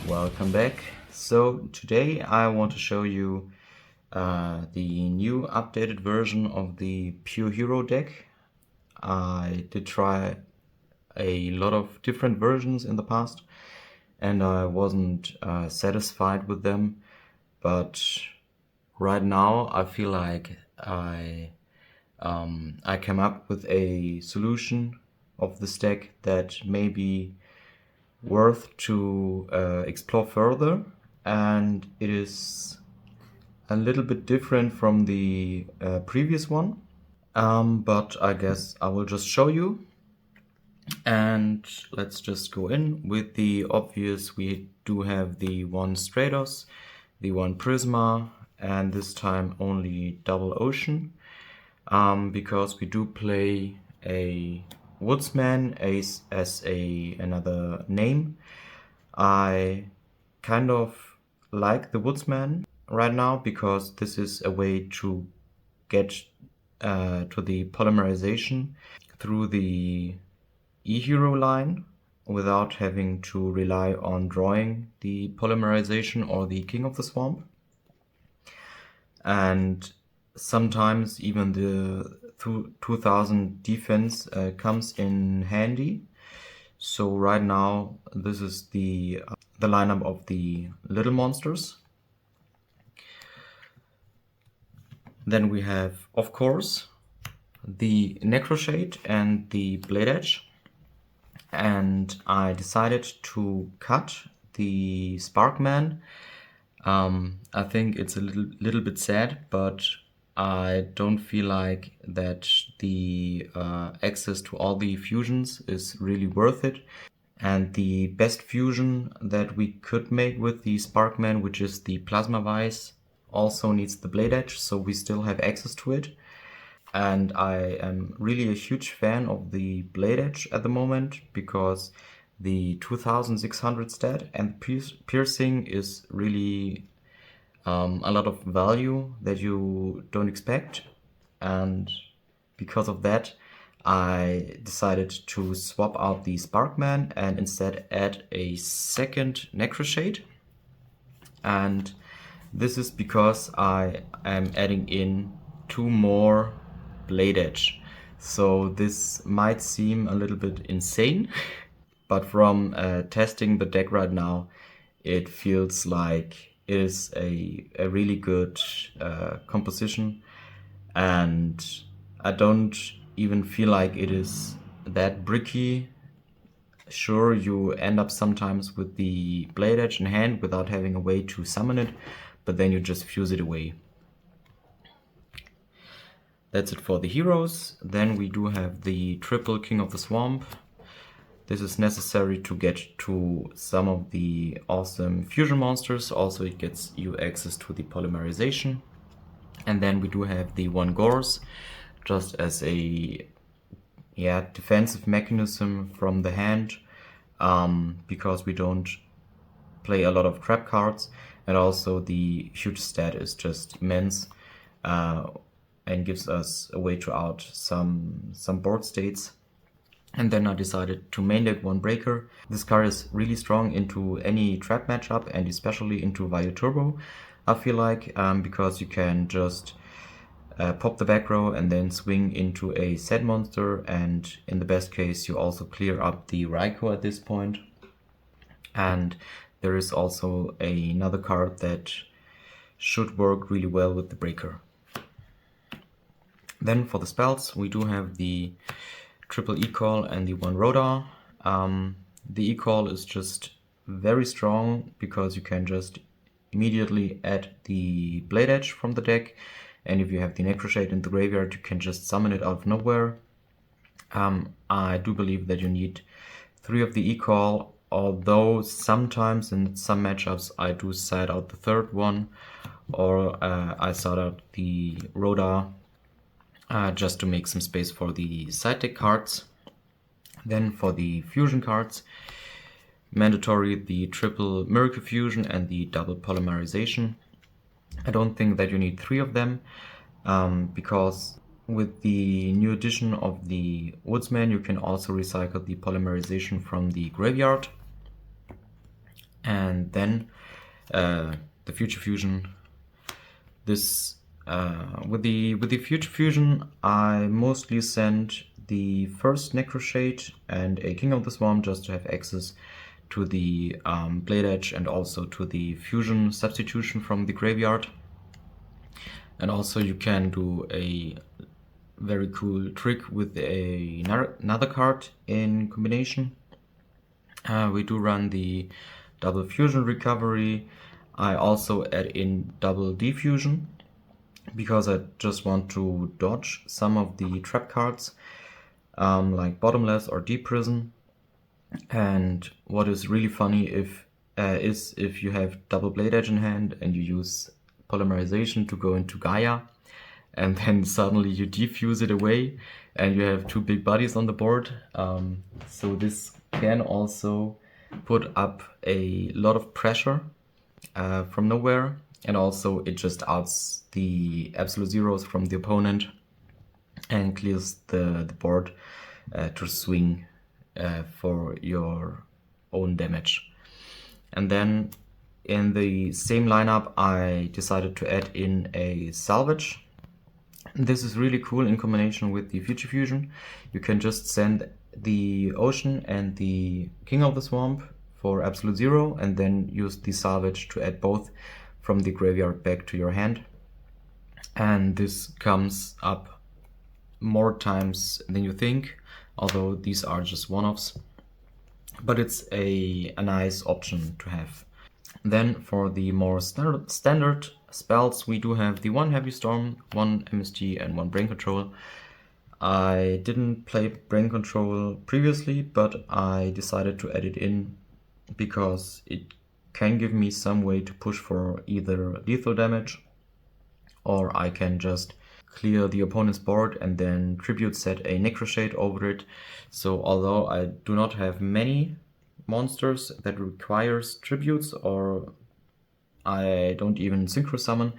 Welcome back. So today I want to show you the new updated version of the Pure Hero deck. I did try a lot of different versions in the past and I wasn't satisfied with them, but right now I feel like I came up with a solution of this deck that may be worth to explore further, and it is a little bit different from the previous one, but I guess I will just show you. And let's just go in with the obvious. We do have the one Stratos, the one Prisma, and this time only double Ocean, because we do play a Woodsman as another name. I kind of like the Woodsman right now because this is a way to get to the polymerization through the E-Hero line without having to rely on drawing the polymerization or the King of the Swamp. And sometimes even the 2000 defense comes in handy. So right now this is the lineup of the little monsters. Then we have, of course, the Necroshade and the Blade Edge. And I decided to cut the Sparkman. I think it's a little bit sad, but I don't feel like that the access to all the fusions is really worth it. And the best fusion that we could make with the Sparkman, which is the Plasma Vice, also needs the Blade Edge, so we still have access to it. And I am really a huge fan of the Blade Edge at the moment because the 2600 stat and piercing is really a lot of value that you don't expect. And because of that, I decided to swap out the Sparkman and instead add a second Necroshade. And this is because I am adding in 2 more Blade Edge. So this might seem a little bit insane, but from testing the deck right now, it feels like it is a really good composition, and I don't even feel like it is that bricky. Sure, you end up sometimes with the Blade Edge in hand without having a way to summon it, but then you just fuse it away. That's it for the heroes. Then we do have the triple King of the Swamp. This is necessary to get to some of the awesome fusion monsters. Also, it gets you access to the polymerization. And then we do have the one Gorse, just as a defensive mechanism from the hand, because we don't play a lot of trap cards. And also the huge stat is just immense. And gives us a way to out some board states. And then I decided to main deck one Breaker. This card is really strong into any trap matchup and especially into Vayu Turbo, I feel like, because you can just pop the back row and then swing into a set monster, and in the best case you also clear up the Raikou at this point. And there is also another card that should work really well with the Breaker. Then for the spells, we do have the triple E-Call and the one Rodar. The E-Call is just very strong because you can just immediately add the Blade Edge from the deck, and if you have the Necroshade in the graveyard, you can just summon it out of nowhere. I do believe that you need 3 of the E-Call, although sometimes in some matchups I do side out the third one, or I side out the Rodar, just to make some space for the side deck cards. Then for the fusion cards, mandatory the triple Miracle Fusion and the double polymerization. I don't think that you need 3 of them, because with the new edition of the Woodsman you can also recycle the polymerization from the graveyard. And then the Future Fusion. This with the Future Fusion, I mostly send the first Necroshade and a King of the Swamp just to have access to the Blade Edge and also to the Fusion substitution from the graveyard. And also you can do a very cool trick with another card in combination. We do run the double Fusion Recovery. I also add in double Defusion because I just want to dodge some of the trap cards like Bottomless or Deep Prison. And what is really funny is if you have double Blade Edge in hand and you use Polymerization to go into Gaia, and then suddenly you defuse it away and you have two big bodies on the board. So this can also put up a lot of pressure from nowhere, and also it just outs the absolute zeros from the opponent and clears the board to swing for your own damage. And then in the same lineup I decided to add in a Salvage. This is really cool in combination with the Future Fusion. You can just send the Ocean and the King of the Swamp for absolute zero and then use the Salvage to add both from the graveyard back to your hand. And this comes up more times than you think, although these are just one-offs. But it's a nice option to have. Then for the more standard spells, we do have the one Heavy Storm, one MSG and one Brain Control. I didn't play Brain Control previously, but I decided to add it in because it can give me some way to push for either lethal damage, or I can just clear the opponent's board and then tribute set a Necroshade over it. So although I do not have many monsters that requires tributes, or I don't even synchro summon,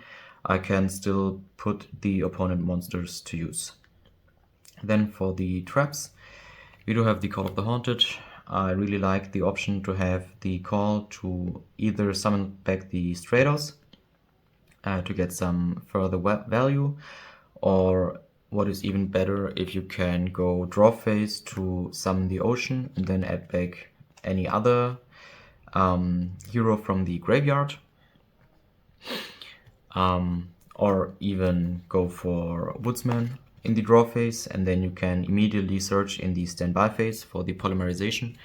I can still put the opponent monsters to use. Then for the traps, we do have the Call of the Haunted. I really like the option to have the call to either summon back the Stratos to get some further value, or what is even better, if you can go draw phase to summon the Ocean and then add back any other hero from the graveyard, or even go for Woodsman in the draw phase, and then you can immediately search in the standby phase for the Polymerization.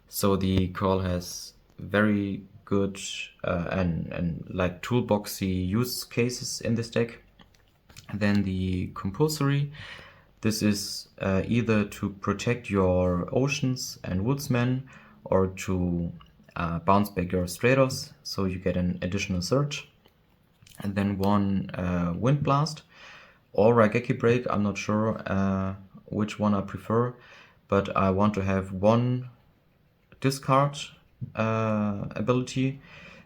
So the call has very good and like toolboxy use cases in this deck. Then the Compulsory. This is either to protect your Oceans and Woodsmen, or to bounce back your Stratos, so you get an additional search. And then one Wind Blast or Raigeki Break. I'm not sure which one I prefer, but I want to have one discard ability,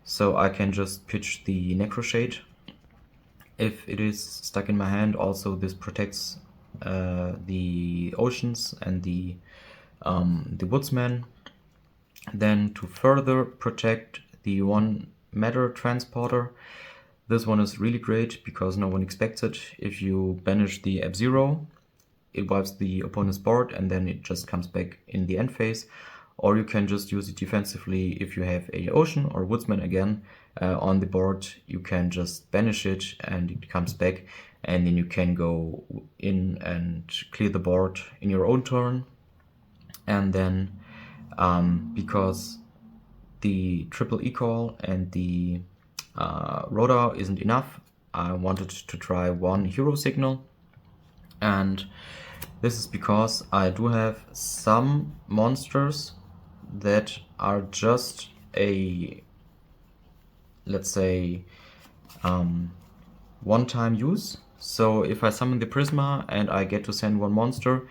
so I can just pitch the Necroshade if it is stuck in my hand. Also, this protects the Oceans and the Woodsman. Then to further protect the one Matter Transporter, this one is really great because no one expects it. If you banish the F-Zero, it wipes the opponent's board and then it just comes back in the end phase. Or you can just use it defensively. If you have a Ocean or Woodsman again on the board, you can just banish it and it comes back, and then you can go in and clear the board in your own turn. And then because the triple E-Call and the Roda isn't enough, I wanted to try one Hero Signal, and this is because I do have some monsters that are just a, let's say, one-time use. So if I summon the Prisma and I get to send one monster,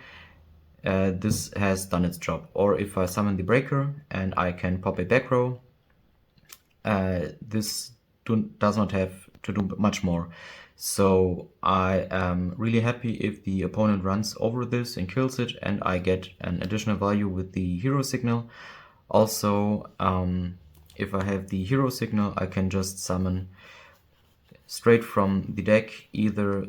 this has done its job. Or if I summon the Breaker and I can pop a back row, this does not have to do much more. So I am really happy if the opponent runs over this and kills it and I get an additional value with the Hero Signal. Also, if I have the hero signal, I can just summon straight from the deck either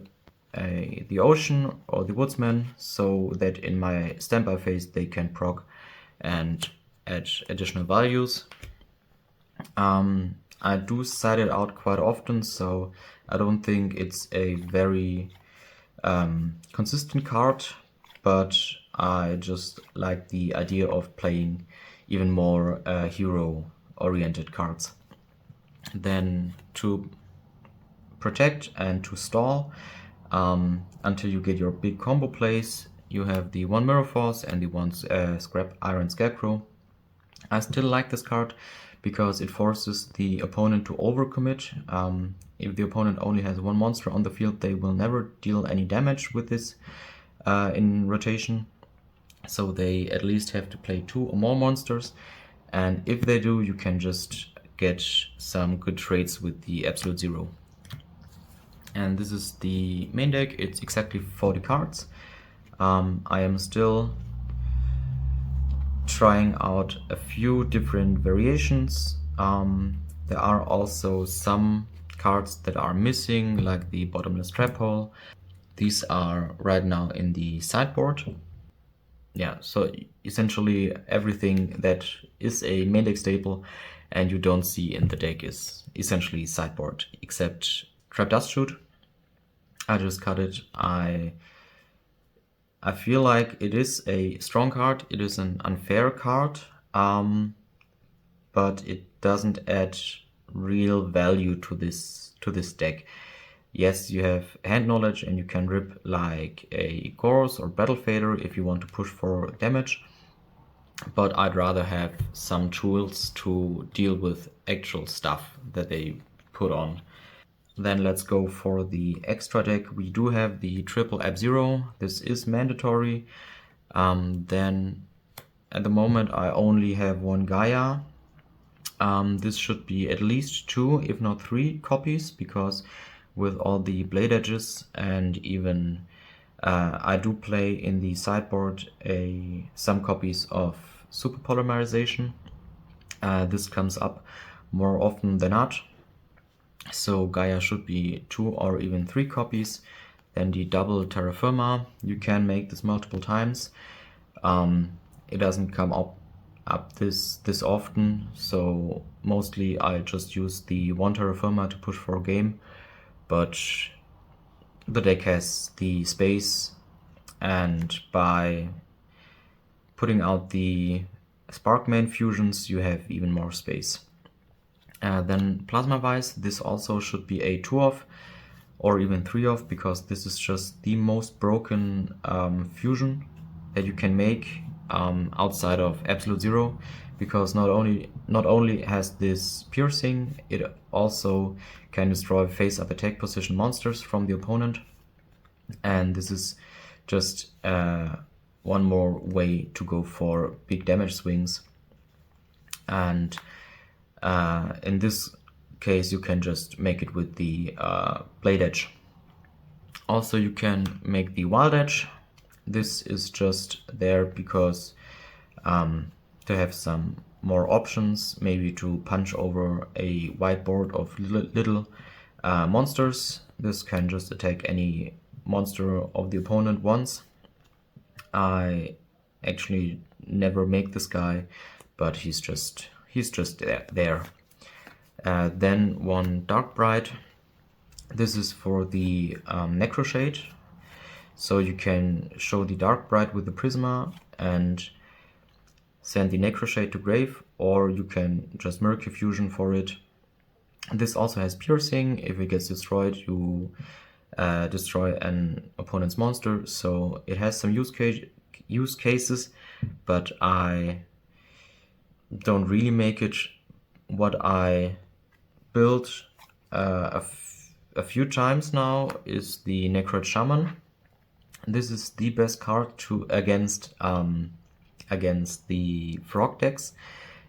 the Ocean or the Woodsman, so that in my standby phase they can proc and add additional values. I do side it out quite often, so I don't think it's a very consistent card, but I just like the idea of playing even more hero-oriented cards. Then to protect and to stall until you get your big combo plays, you have the 1 Mirror Force and the 1 Iron Scarecrow. I still like this card because it forces the opponent to overcommit. If the opponent only has 1 monster on the field, they will never deal any damage with this in rotation. So they at least have to play 2 or more monsters. And if they do, you can just get some good trades with the Absolute Zero. And this is the main deck. It's exactly 40 cards. I am still trying out a few different variations. There are also some cards that are missing, like the Bottomless Trap Hole. These are right now in the sideboard. Yeah, so essentially everything that is a main deck staple and you don't see in the deck is essentially sideboard, except Trap Dust Shoot. I just cut it. I feel like it is a strong card. It is an unfair card, but it doesn't add real value to this deck. Yes, you have hand knowledge and you can rip like a Goros or Battle Fader if you want to push for damage, but I'd rather have some tools to deal with actual stuff that they put on. Then let's go for the extra deck. We do have the triple Ab-Zero. This is mandatory. Then at the moment I only have 1 Gaia. This should be at least 2, if not 3 copies, because with all the blade edges and even I do play in the sideboard some copies of Super Polymerization. This comes up more often than not. So Gaia should be 2 or even 3 copies. Then the double Terra Firma, you can make this multiple times. It doesn't come up this often, so mostly I just use the 1 Terra Firma to push for a game, but the deck has the space, and by putting out the Sparkman fusions you have even more space. Then plasma-wise, this also should be a 2-off or even 3-off, because this is just the most broken fusion that you can make outside of Absolute Zero, because not only has this piercing, it also can destroy face-up attack position monsters from the opponent, and this is just one more way to go for big damage swings. And in this case you can just make it with the Blade Edge. Also you can make the Wild Edge. This is just there because to have some more options, maybe to punch over a whiteboard of little monsters. This can just attack any monster of the opponent once. I actually never make this guy, but he's just there. Then 1 Dark Bright. This is for the Necroshade. So you can show the Dark Bright with the Prisma and send the Necroshade to grave, or you can just Mercury Fusion for it. This also has piercing. If it gets destroyed, you destroy an opponent's monster. So it has some use cases, but I don't really make it. What I built a few times now is the Necroid Shaman. This is the best card against the frog decks.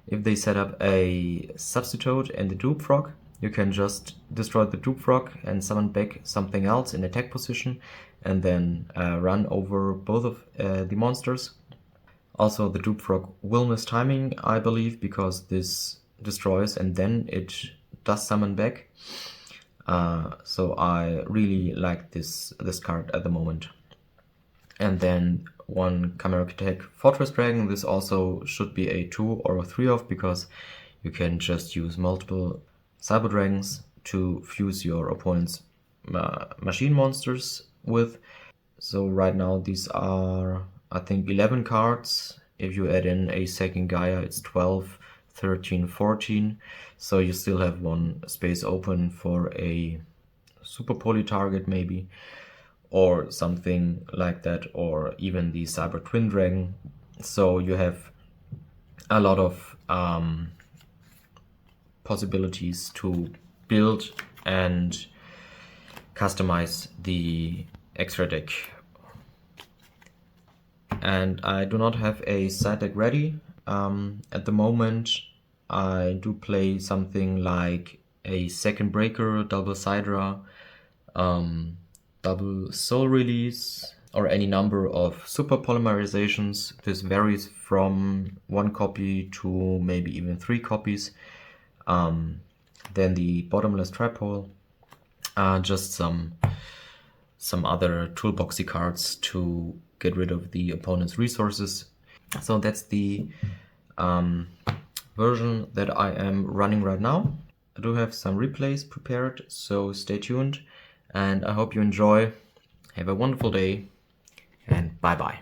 If they set up a Substitute and the Dupe Frog, you can just destroy the Dupe Frog and summon back something else in attack position, and then run over both of the monsters. Also, the Dupe Frog will miss timing, I believe, because this destroys and then it does summon back. So I really like this card at the moment. And then one Chimeric Attack Fortress Dragon. This also should be a 2 or a 3 of, because you can just use multiple Cyber Dragons to fuse your opponent's machine monsters with. So right now these are, I think, 11 cards. If you add in a second Gaia, it's 12, 13, 14. So you still have one space open for a Super Poly target maybe, or something like that, or even the Cyber Twin Dragon. So you have a lot of possibilities to build and customize the extra deck. And I do not have a side deck ready. At the moment I do play something like a second breaker, double Sidra, double Soul Release, or any number of super polymerizations. This varies from 1 copy to maybe even 3 copies. Then the Bottomless Trap Hole, just some other toolboxy cards to get rid of the opponent's resources. So that's the version that I am running right now. I do have some replays prepared, so stay tuned, and I hope you enjoy. Have a wonderful day, and bye bye.